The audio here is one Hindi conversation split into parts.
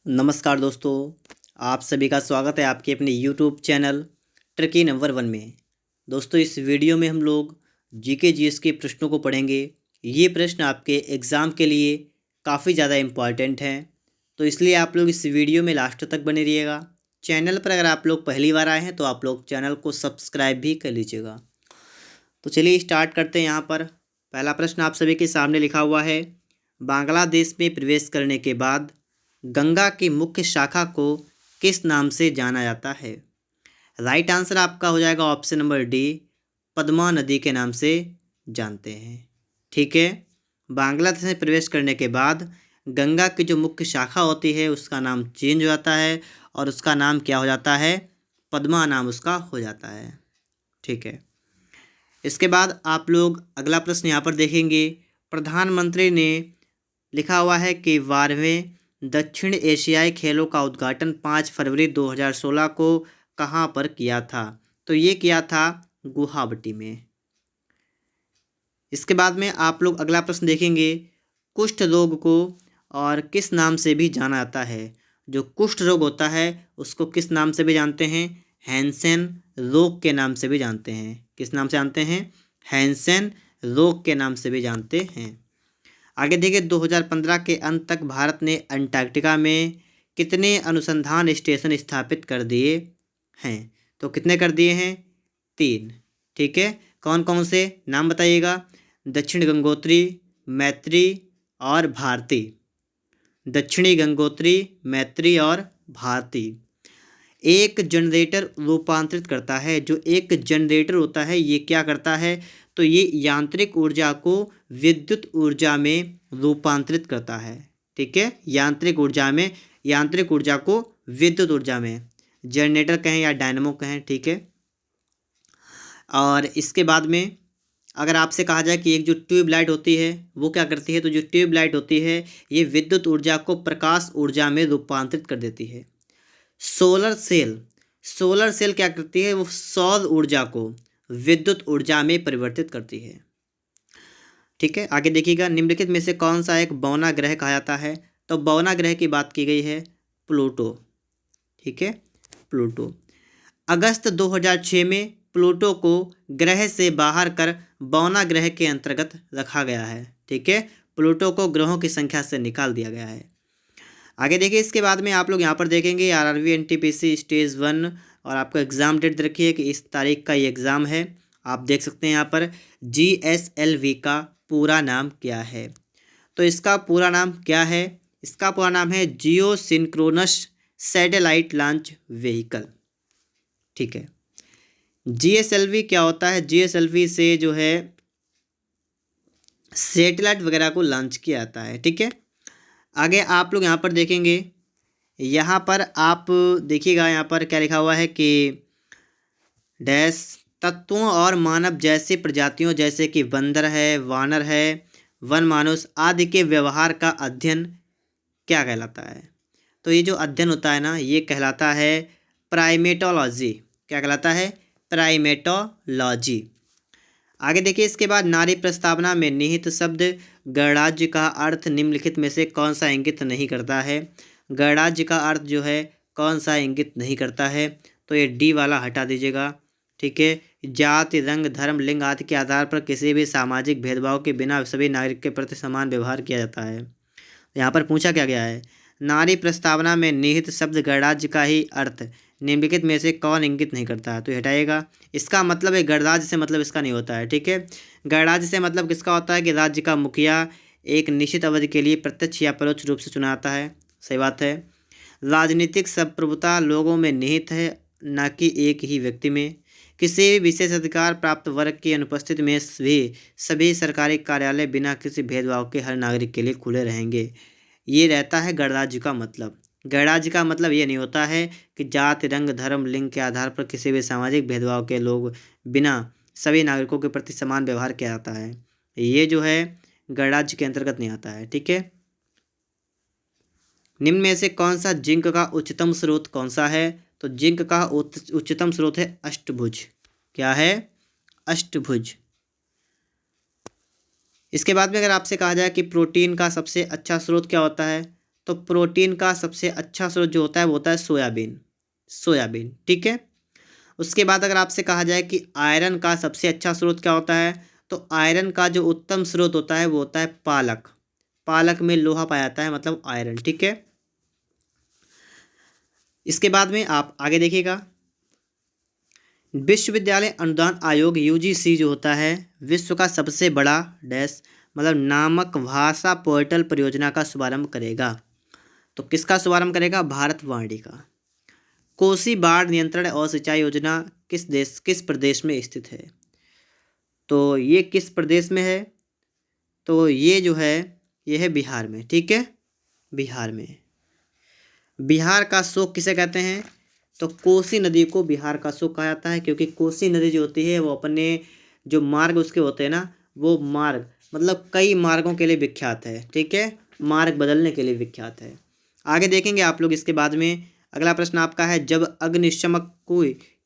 नमस्कार दोस्तों, आप सभी का स्वागत है आपके अपने यूट्यूब चैनल ट्रिकी नंबर 1 में। दोस्तों, इस वीडियो में हम लोग जीके जीएस के प्रश्नों को पढ़ेंगे। ये प्रश्न आपके एग्ज़ाम के लिए काफ़ी ज़्यादा इम्पॉर्टेंट हैं, तो इसलिए आप लोग इस वीडियो में लास्ट तक बने रहिएगा। चैनल पर अगर आप लोग पहली बार आए हैं तो आप लोग चैनल को सब्सक्राइब भी कर लीजिएगा। तो चलिए स्टार्ट करते हैं। यहाँ पर पहला प्रश्न आप सभी के सामने लिखा हुआ है। बांग्लादेश में प्रवेश करने के बाद गंगा की मुख्य शाखा को किस नाम से जाना जाता है? राइट आंसर आपका हो जाएगा ऑप्शन नंबर डी, पद्मा नदी के नाम से जानते हैं। ठीक है, बांग्लादेश में प्रवेश करने के बाद गंगा की जो मुख्य शाखा होती है उसका नाम चेंज हो जाता है और उसका नाम क्या हो जाता है? पद्मा नाम उसका हो जाता है। ठीक है, इसके बाद आप लोग अगला प्रश्न यहाँ पर देखेंगे। प्रधानमंत्री ने लिखा हुआ है कि 12वें दक्षिण एशियाई खेलों का उद्घाटन 5 फरवरी 2016 को कहाँ पर किया था? तो ये किया था गुवाहाटी में। इसके बाद में आप लोग अगला प्रश्न देखेंगे। कुष्ठ रोग को और किस नाम से भी जाना जाता है? जो कुष्ठ रोग होता है उसको किस नाम से भी जानते हैं? हैंसेन रोग के नाम से भी जानते हैं। किस नाम से जानते हैं? हैंसेन रोग के नाम से भी जानते हैं। आगे देखिए, 2015 के अंत तक भारत ने अंटार्कटिका में कितने अनुसंधान स्टेशन स्थापित कर दिए हैं? तो कितने कर दिए हैं? 3। ठीक है, कौन कौन से नाम बताइएगा? दक्षिण गंगोत्री, मैत्री और भारती। दक्षिणी गंगोत्री, मैत्री और भारती। एक जनरेटर रूपांतरित करता है। जो एक जनरेटर होता है ये क्या करता है? तो ये यांत्रिक ऊर्जा को विद्युत ऊर्जा में रूपांतरित करता है। ठीक है, यांत्रिक ऊर्जा को विद्युत ऊर्जा में, जनरेटर कहें या डायनेमो कहें। ठीक है, और इसके बाद में अगर आपसे कहा जाए कि एक जो ट्यूबलाइट होती है वो क्या करती है? तो जो ट्यूबलाइट होती है ये विद्युत ऊर्जा को प्रकाश ऊर्जा में रूपांतरित कर देती है। सोलर सेल क्या करती है? वो सौर ऊर्जा को विद्युत ऊर्जा में परिवर्तित करती है। ठीक है, आगे देखिएगा। निम्नलिखित में से कौन सा एक बौना ग्रह कहा जाता है? तो बौना ग्रह की बात की गई है प्लूटो। ठीक है, प्लूटो। अगस्त 2006 में प्लूटो को ग्रह से बाहर कर बौना ग्रह के अंतर्गत रखा गया है। ठीक है, प्लूटो को ग्रहों की संख्या से निकाल दिया गया है। आगे देखिए, इसके बाद में आप लोग यहाँ पर देखेंगे आरआरबी एनटीपीसी स्टेज 1 और आपको एग्ज़ाम डेट रखी है कि इस तारीख का ये एग्ज़ाम है। आप देख सकते हैं यहाँ पर GSLV का पूरा नाम क्या है? तो इसका पूरा नाम क्या है? इसका पूरा नाम है जियो सिंक्रोनस सैटेलाइट लॉन्च व्हीकल। ठीक है, GSLV क्या होता है? GSLV से जो है सैटेलाइट वगैरह को लॉन्च किया जाता है। ठीक है, आगे आप लोग यहाँ पर देखेंगे। यहाँ पर आप देखिएगा, यहाँ पर क्या लिखा हुआ है कि डैश तत्वों और मानव जैसी प्रजातियों जैसे कि बंदर है, वानर है, वन मानुष आदि के व्यवहार का अध्ययन क्या कहलाता है? तो ये जो अध्ययन होता है ना ये कहलाता है प्राइमेटोलॉजी। क्या कहलाता है? प्राइमेटोलॉजी। आगे देखिए, इसके बाद नारी प्रस्तावना में निहित शब्द गणराज्य का अर्थ निम्नलिखित में से कौन सा इंगित नहीं करता है? गणराज्य का अर्थ जो है कौन सा इंगित नहीं करता है? तो ये डी वाला हटा दीजिएगा। ठीक है, जाति, रंग, धर्म, लिंग आदि के आधार पर किसी भी सामाजिक भेदभाव के बिना सभी नागरिक के प्रति समान व्यवहार किया जाता है। यहाँ पर पूछा क्या गया है? नारी प्रस्तावना में निहित शब्द गणराज्य का ही अर्थ निम्नलिखित में से कौन इंगित नहीं करता है? तो हटाइएगा। इसका मतलब है गणराज्य से मतलब इसका नहीं होता है। ठीक है, गणराज्य से मतलब किसका होता है कि राज्य का मुखिया एक निश्चित अवधि के लिए प्रत्यक्ष या परोक्ष रूप से चुना आता है। सही बात है। राजनीतिक संप्रभुता लोगों में निहित है, न कि एक ही व्यक्ति में। किसी भी विशेष अधिकार प्राप्त वर्ग की अनुपस्थिति में भी सभी सरकारी कार्यालय बिना किसी भेदभाव के हर नागरिक के लिए खुले रहेंगे। ये रहता है गणराज्य का मतलब। गणराज्य का मतलब ये नहीं होता है कि जाति, रंग, धर्म, लिंग के आधार पर किसी भी सामाजिक भेदभाव के लोग बिना सभी नागरिकों के प्रति समान व्यवहार किया जाता है। ये जो है गणराज्य के अंतर्गत नहीं आता है। ठीक है, निम्न में से कौन सा जिंक का उच्चतम स्रोत कौन सा है? तो जिंक का उच्चतम स्रोत है अष्टभुज। क्या है? अष्टभुज। इसके बाद में अगर आपसे कहा जाए कि प्रोटीन का सबसे अच्छा स्रोत क्या होता है? तो प्रोटीन का सबसे अच्छा स्रोत जो होता है वो होता है सोयाबीन। ठीक है। उसके बाद अगर आपसे कहा जाए कि आयरन का सबसे अच्छा स्रोत क्या होता है, तो आयरन का जो उत्तम स्रोत होता है वो होता है पालक में लोहा पाया जाता है, मतलब आयरन। ठीक है। इसके बाद में आप आगे देखिएगा, विश्वविद्यालय अनुदान आयोग यूजीसी जो होता है विश्व का सबसे बड़ा डैश मतलब नामक भाषा पोर्टल परियोजना का शुभारंभ करेगा। तो किसका शुभारंभ करेगा? भारतवाणी का। कोसी बाढ़ नियंत्रण और सिंचाई योजना किस प्रदेश में स्थित है? तो ये किस प्रदेश में है? तो ये जो है ये है बिहार में। ठीक है, बिहार में। बिहार का शोक किसे कहते हैं? तो कोसी नदी को बिहार का शोक कहा जाता है, क्योंकि कोसी नदी जो होती है वो अपने जो मार्ग उसके होते हैं ना, वो मार्ग मतलब कई मार्गों के लिए विख्यात है। ठीक है, मार्ग बदलने के लिए विख्यात है। आगे देखेंगे आप लोग इसके बाद में। अगला प्रश्न आपका है, जब अग्निशमक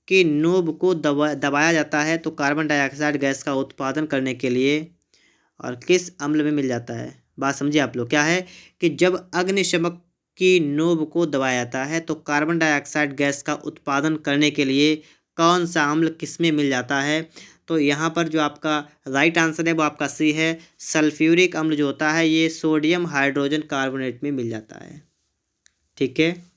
की नोब को दबाया जाता है तो कार्बन डाइऑक्साइड गैस का उत्पादन करने के लिए और किस अम्ल में मिल जाता है? बात समझिए आप लोग। क्या है कि जब अग्निशमक की नोब को दबाया जाता है तो कार्बन डाइऑक्साइड गैस का उत्पादन करने के लिए कौन सा अम्ल किस में मिल जाता है? तो यहाँ पर जो आपका राइट आंसर है वो आपका सी है। सल्फ्यूरिक अम्ल जो होता है ये सोडियम हाइड्रोजन कार्बोनेट में मिल जाता है। ठीक है।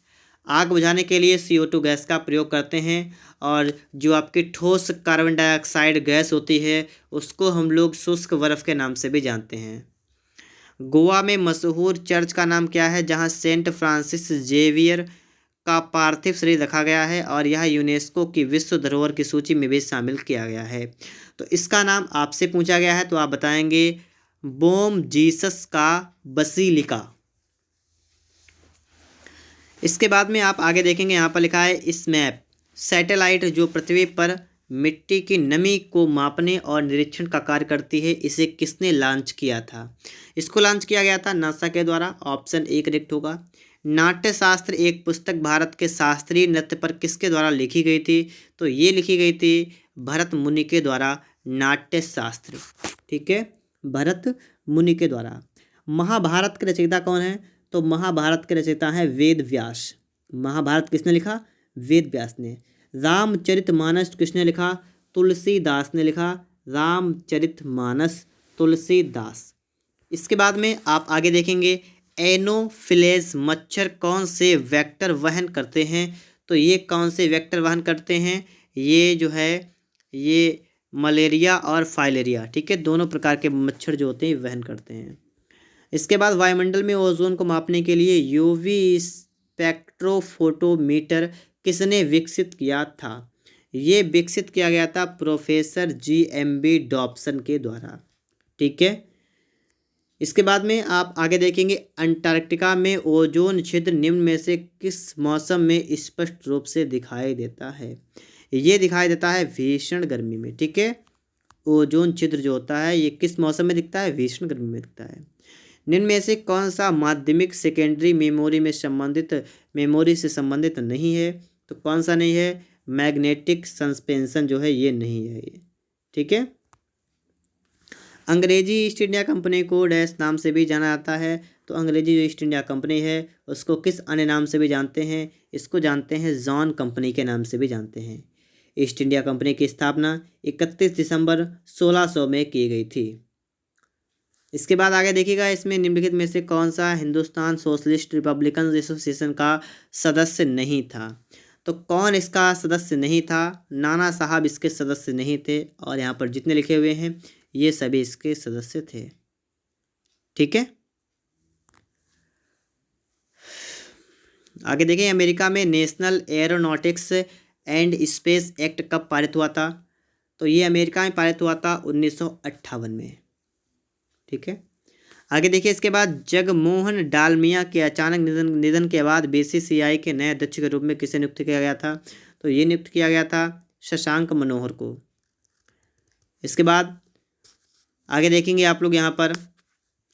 आग बुझाने के लिए CO2 गैस का प्रयोग करते हैं, और जो आपकी ठोस कार्बन डाइऑक्साइड गैस होती है उसको हम लोग शुष्क बर्फ के नाम से भी जानते हैं। गोवा में मशहूर चर्च का नाम क्या है जहां सेंट फ्रांसिस जेवियर का पार्थिव शरीर रखा गया है और यह यूनेस्को की विश्व धरोहर की सूची में भी शामिल किया गया है? तो इसका नाम आपसे पूछा गया है तो आप बताएंगे बोम जीसस का बसीलिका। इसके बाद में आप आगे देखेंगे, यहाँ पर लिखा है स्मैप सैटेलाइट जो पृथ्वी पर मिट्टी की नमी को मापने और निरीक्षण का कार्य करती है, इसे किसने लॉन्च किया था? इसको लॉन्च किया गया था नासा के द्वारा। ऑप्शन ए करेक्ट होगा। नाट्य शास्त्र एक पुस्तक भारत के शास्त्रीय नृत्य पर किसके द्वारा लिखी गई थी? तो ये लिखी गई थी भरत मुनि के द्वारा, नाट्य शास्त्र। ठीक है, भरत मुनि के द्वारा। महाभारत के रचयिता कौन है? तो महाभारत के रचयिता हैं वेद व्यास। महाभारत किसने लिखा? वेद व्यास ने। रामचरितमानस किसने लिखा? तुलसीदास ने लिखा। रामचरितमानस तुलसीदास। इसके बाद में आप आगे देखेंगे, एनोफिलेज मच्छर कौन से वेक्टर वहन करते हैं? तो ये कौन से वेक्टर वहन करते हैं? ये जो है ये मलेरिया और फाइलेरिया। ठीक है, दोनों प्रकार के मच्छर जो होते हैं वहन करते हैं। इसके बाद वायुमंडल में ओजोन को मापने के लिए यूवी स्पेक्ट्रोफोटोमीटर किसने विकसित किया था? ये विकसित किया गया था प्रोफेसर GMB डॉप्सन के द्वारा। ठीक है। इसके बाद में आप आगे देखेंगे, अंटार्कटिका में ओजोन छिद्र निम्न में से किस मौसम में स्पष्ट रूप से दिखाई देता है? ये दिखाई देता है भीषण गर्मी में। ठीक है, ओजोन छिद्र जो होता है ये किस मौसम में दिखता है? भीषण गर्मी में दिखता है। निम्न में से कौन सा माध्यमिक सेकेंडरी मेमोरी से संबंधित नहीं है? तो कौन सा नहीं है? मैग्नेटिक सस्पेंशन जो है ये नहीं है ये। ठीक है। अंग्रेजी ईस्ट इंडिया कंपनी को डैश नाम से भी जाना जाता है। तो अंग्रेजी जो ईस्ट इंडिया कंपनी है उसको किस अन्य नाम से भी जानते हैं? इसको जानते हैं जॉन कंपनी के नाम से भी जानते हैं। ईस्ट इंडिया कंपनी की स्थापना 31 दिसंबर 1600 में की गई थी। इसके बाद आगे देखिएगा, इसमें निम्नलिखित में से कौन सा हिंदुस्तान सोशलिस्ट रिपब्लिकन एसोसिएशन का सदस्य नहीं था? तो कौन इसका सदस्य नहीं था? नाना साहब इसके सदस्य नहीं थे, और यहाँ पर जितने लिखे हुए हैं ये सभी इसके सदस्य थे। ठीक है। आगे देखें, अमेरिका में national aeronautics and space act कब पारित हुआ था? तो ये अमेरिका में पारित हुआ था 1958 में। ठीक है। आगे देखिए, इसके बाद जगमोहन डालमिया के अचानक निधन के बाद BCCI के नए अध्यक्ष के रूप में किसे नियुक्त किया गया था? तो ये नियुक्त किया गया था शशांक मनोहर को। इसके बाद आगे देखेंगे आप लोग, यहाँ पर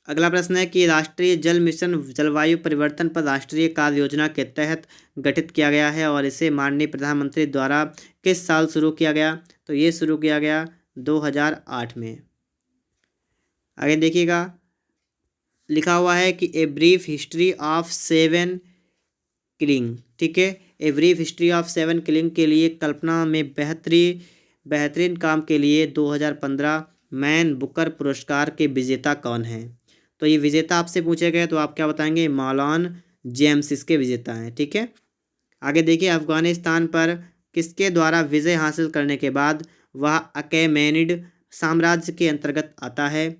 अगला प्रश्न है कि राष्ट्रीय जल मिशन जलवायु परिवर्तन पर राष्ट्रीय कार्य योजना के तहत गठित किया गया है और इसे माननीय प्रधानमंत्री द्वारा किस साल शुरू किया गया? तो ये शुरू किया गया 2008 में। आगे देखिएगा, लिखा हुआ है कि a brief history of 7 killing, ठीक है। A brief history of 7 killing के लिए कल्पना में बेहतरीन काम के लिए 2015 मैन बुकर पुरस्कार के विजेता कौन हैं? तो ये विजेता आपसे पूछे गए तो आप क्या बताएंगे? मालोन जेम्स इसके विजेता हैं, ठीक है। आगे देखिए, अफगानिस्तान पर किसके द्वारा विजय हासिल करने के बाद वह अकैमेनिड साम्राज्य के अंतर्गत आता है?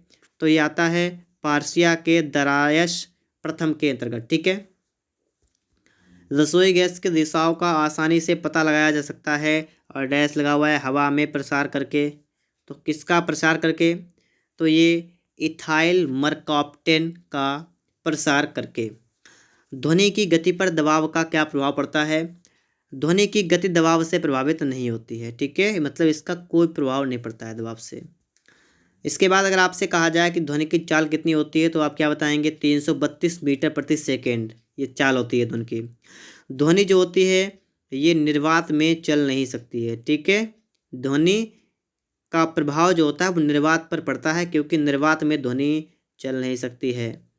तो ये आता है पार्सिया के दरायश प्रथम के अंतर्गत, ठीक है। रसोई गैस के रिसाव का आसानी से पता लगाया जा सकता है और डैश लगा हुआ है हवा में प्रसार करके। तो किसका प्रसार करके? तो ये इथाइल मरकॉप्टेन का प्रसार करके। ध्वनि की गति पर दबाव का क्या प्रभाव पड़ता है? ध्वनि की गति दबाव से प्रभावित नहीं होती है, ठीक है, मतलब इसका कोई प्रभाव नहीं पड़ता है दबाव से। इसके बाद अगर आपसे कहा जाए कि ध्वनि की चाल कितनी होती है तो आप क्या बताएंगे? 332 मीटर प्रति सेकेंड ये चाल होती है ध्वनि की। ध्वनि जो होती है ये निर्वात में चल नहीं सकती है, ठीक है। ध्वनि का प्रभाव जो होता है वो निर्वात पर पड़ता है, क्योंकि निर्वात में ध्वनि चल नहीं सकती है।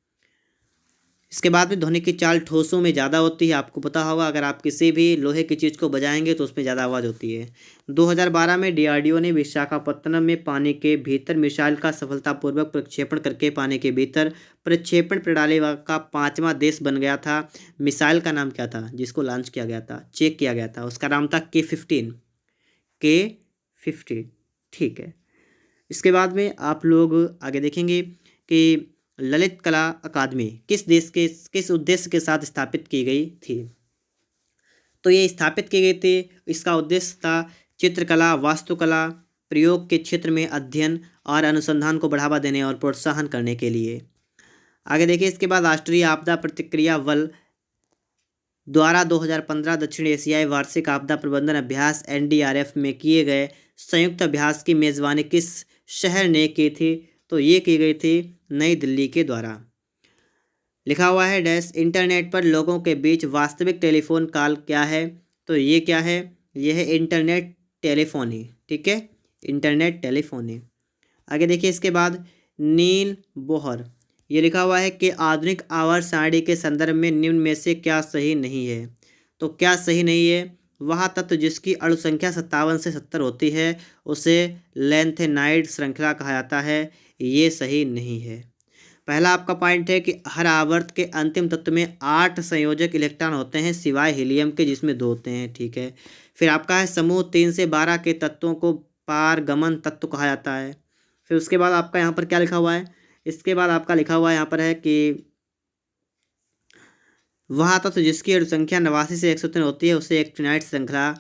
इसके बाद में ध्वनि की चाल ठोसों में ज़्यादा होती है। आपको पता होगा, अगर आप किसी भी लोहे की चीज़ को बजाएंगे तो उसमें ज़्यादा आवाज़ होती है। 2012 में डीआरडीओ ने विशाखापत्तनम में पानी के भीतर मिसाइल का सफलतापूर्वक प्रक्षेपण करके पानी के भीतर प्रक्षेपण प्रणाली का 5वां देश बन गया था। मिसाइल का नाम क्या था जिसको लॉन्च किया गया था, चेक किया गया था? उसका नाम था K-15, ठीक है। इसके बाद में आप लोग आगे देखेंगे कि ललित कला अकादमी किस उद्देश्य के साथ स्थापित की गई थी? तो ये स्थापित की गई थी, इसका उद्देश्य था चित्रकला, वास्तुकला, प्रयोग के क्षेत्र में अध्ययन और अनुसंधान को बढ़ावा देने और प्रोत्साहन करने के लिए। आगे देखिए, इसके बाद राष्ट्रीय आपदा प्रतिक्रिया बल द्वारा 2015 दक्षिण एशियाई वार्षिक आपदा प्रबंधन अभ्यास NDRF में किए गए संयुक्त अभ्यास की मेज़बानी किस शहर ने की थी? तो ये की गई थी नई दिल्ली के द्वारा। लिखा हुआ है डैश इंटरनेट पर लोगों के बीच वास्तविक टेलीफोन कॉल क्या है? तो ये क्या है? ये है इंटरनेट टेलीफोनी, ठीक है, इंटरनेट टेलीफोनी। आगे देखिए, इसके बाद नील बोहर ये लिखा हुआ है कि आधुनिक आवर्त सारणी के संदर्भ में निम्न में से क्या सही नहीं है? तो क्या सही नहीं है? वह तत्व जिसकी अणु संख्या 57 से 70 होती है उसे लैंथेनाइड श्रृंखला कहा जाता है, ये सही नहीं है। पहला आपका पॉइंट है कि हर आवर्त के अंतिम तत्व में 8 संयोजक इलेक्ट्रॉन होते हैं सिवाय हीलियम के जिसमें 2 होते हैं, ठीक है। फिर आपका है समूह 3 से 12 के तत्वों को पारगमन तत्व कहा जाता है। फिर उसके बाद आपका यहाँ पर क्या लिखा हुआ है? इसके बाद आपका लिखा हुआ यहाँ पर है कि वह तत्व जिसकी अणु संख्या 89 से 103 होती है उसे एक्टिनाइड श्रृंखला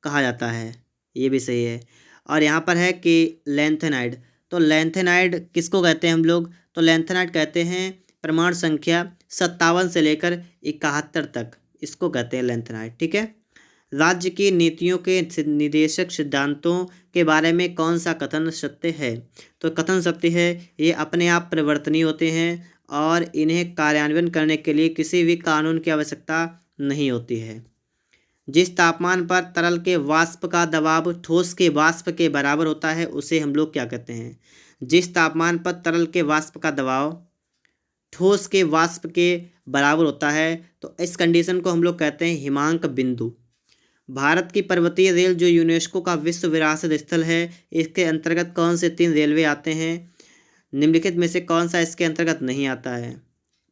कहा जाता है, ये भी सही है। और यहाँ पर है कि लैंथेनाइड, तो लैंथेनाइड किसको कहते हैं हम लोग? तो लैंथेनाइड कहते हैं परमाणु संख्या 57 से लेकर 71 तक, इसको कहते हैं लैंथेनाइड, ठीक है। राज्य की नीतियों के निर्देशक सिद्धांतों के बारे में कौन सा कथन सत्य है? तो कथन सत्य है ये अपने आप परिवर्तनीय होते हैं और इन्हें कार्यान्वयन करने के लिए किसी भी कानून की आवश्यकता नहीं होती है। जिस तापमान पर तरल के वाष्प का दबाव ठोस के वाष्प के बराबर होता है उसे हम लोग क्या कहते हैं? जिस तापमान पर तरल के वाष्प का दबाव ठोस के वाष्प के बराबर होता है तो इस कंडीशन को हम लोग कहते हैं हिमांक बिंदु। भारत की पर्वतीय रेल जो यूनेस्को का विश्व विरासत स्थल है, इसके अंतर्गत कौन से 3 रेलवे आते हैं? निम्नलिखित में से कौन सा इसके अंतर्गत नहीं आता है?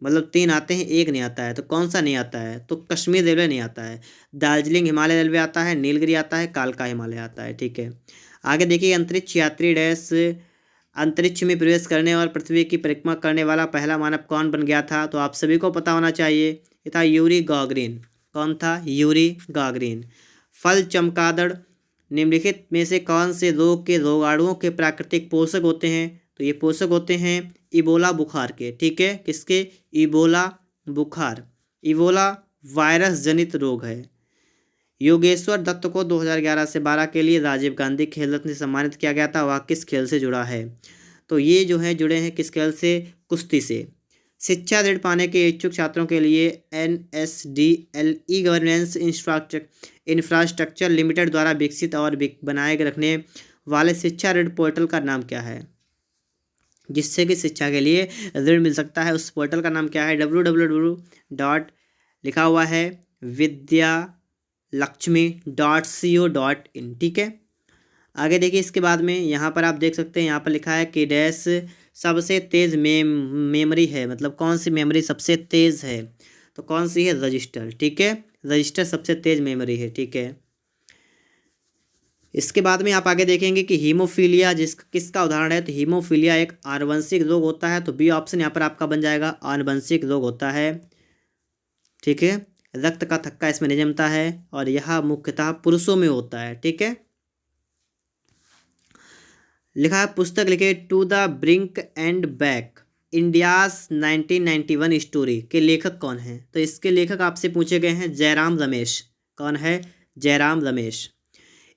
मतलब 3 आते हैं, 1 नहीं आता है, तो कौन सा नहीं आता है? तो कश्मीर रेलवे नहीं आता है। दार्जिलिंग हिमालय रेलवे आता है, नीलगिरी आता है, कालका हिमालय आता है, ठीक है। आगे देखिए, अंतरिक्ष यात्री डैश अंतरिक्ष में प्रवेश करने और पृथ्वी की परिक्रमा करने वाला पहला मानव कौन बन गया था? तो आप सभी को पता होना चाहिए, ये था यूरी गागरिन। कौन था? Yuri Gagarin. फल चमगादड़ निम्नलिखित में से कौन से रोग के रोगाणुओं के प्राकृतिक पोषक होते हैं? तो ये पोषक होते हैं इबोला बुखार के, ठीक है। किसके? इबोला बुखार। इबोला वायरस जनित रोग है। योगेश्वर दत्त को 2011 से 12 के लिए राजीव गांधी खेल रत्न से सम्मानित किया गया था, वह किस खेल से जुड़ा है? तो ये जो है जुड़े हैं किस खेल से? कुश्ती से। शिक्षा ऋण पाने के इच्छुक छात्रों के लिए NSDL गवर्नेंस इंफ्रास्ट्रक्चर लिमिटेड द्वारा विकसित और बनाए रखने वाले शिक्षा ऋण पोर्टल का नाम क्या है? जिससे कि शिक्षा के लिए ऋण मिल सकता है। उस पोर्टल का नाम क्या है? www. लिखा हुआ है vidyalakshmi.co.in। ठीक है, आगे देखिए इसके बाद में यहाँ पर आप देख सकते हैं, यहाँ पर लिखा है कि डैश सबसे तेज़ मेमोरी है, मतलब कौन सी मेमोरी सबसे तेज़ है? तो कौन सी है? रजिस्टर। ठीक है, रजिस्टर सबसे तेज़ मेमोरी है। ठीक है, इसके बाद में आप आगे देखेंगे कि हीमोफीलिया किसका उदाहरण है? तो हीमोफीलिया एक आनुवंशिक रोग होता है। तो बी ऑप्शन यहाँ पर आपका बन जाएगा, आनुवंशिक रोग होता है। ठीक है, रक्त का थक्का इसमें नहीं जमता है और यह मुख्यतः पुरुषों में होता है। ठीक है, लिखा है पुस्तक लिखे to the brink and back India's 1991 story के लेखक कौन है? तो इसके लेखक आपसे पूछे गए हैं जयराम रमेश। कौन है? जयराम रमेश।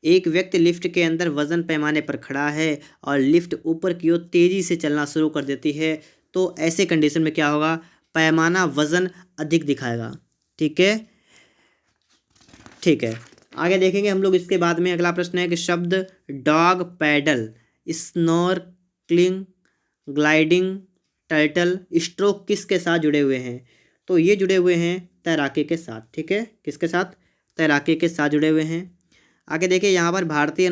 एक व्यक्ति लिफ्ट के अंदर वजन पैमाने पर खड़ा है और लिफ्ट ऊपर की ओर तेजी से चलना शुरू कर देती है, तो ऐसे कंडीशन में क्या होगा? पैमाना वजन अधिक दिखाएगा। ठीक है, ठीक है, आगे देखेंगे हम लोग। इसके बाद में अगला प्रश्न है कि शब्द dog paddle, snorkelling, gliding, turtle, stroke किसके साथ जुड़े हुए हैं? तो ये जुड़े हुए हैं तैराकी के साथ। ठीक है, किसके साथ? तैराकी के साथ जुड़े हुए हैं। आगे देखिए यहाँ पर भारतीय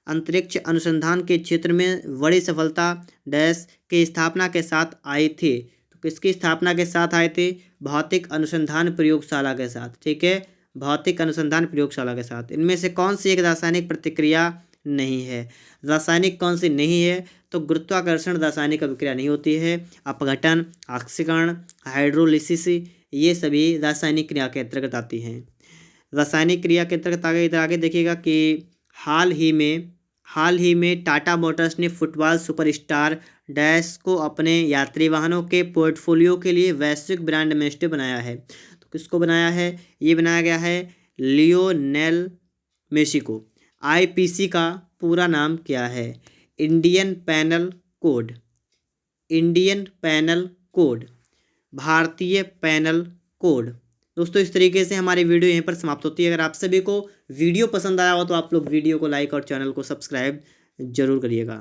अंतरिक्ष अनुसंधान के क्षेत्र में बड़ी सफलता डैश की स्थापना के साथ आई थी। तो किसकी स्थापना के साथ आए थे? भौतिक अनुसंधान प्रयोगशाला के साथ। ठीक है, भौतिक अनुसंधान प्रयोगशाला के साथ। इनमें से कौन सी एक रासायनिक प्रतिक्रिया नहीं है? रासायनिक कौन सी नहीं है? तो गुरुत्वाकर्षण रासायनिक अभिक्रिया नहीं होती है। अपघटन, ऑक्सीकरण, हाइड्रोलिसिस, ये सभी रासायनिक क्रिया के अंतर्गत आती हैं। रासायनिक क्रिया के अंतर्गत आगे देखिएगा कि हाल ही में टाटा मोटर्स ने फुटबॉल सुपरस्टार डैश को अपने यात्री वाहनों के पोर्टफोलियो के लिए वैश्विक ब्रांड एम्बेसडर बनाया है। तो किसको बनाया है? ये बनाया गया है लियोनेल मेसी को। आईपीसी का पूरा नाम क्या है? Indian panel code, Indian panel code, भारतीय पैनल कोड। दोस्तों इस तरीके से हमारी वीडियो यहीं पर समाप्त होती है। अगर आप सभी को वीडियो पसंद आया हो तो आप लोग वीडियो को लाइक और चैनल को सब्सक्राइब जरूर करिएगा।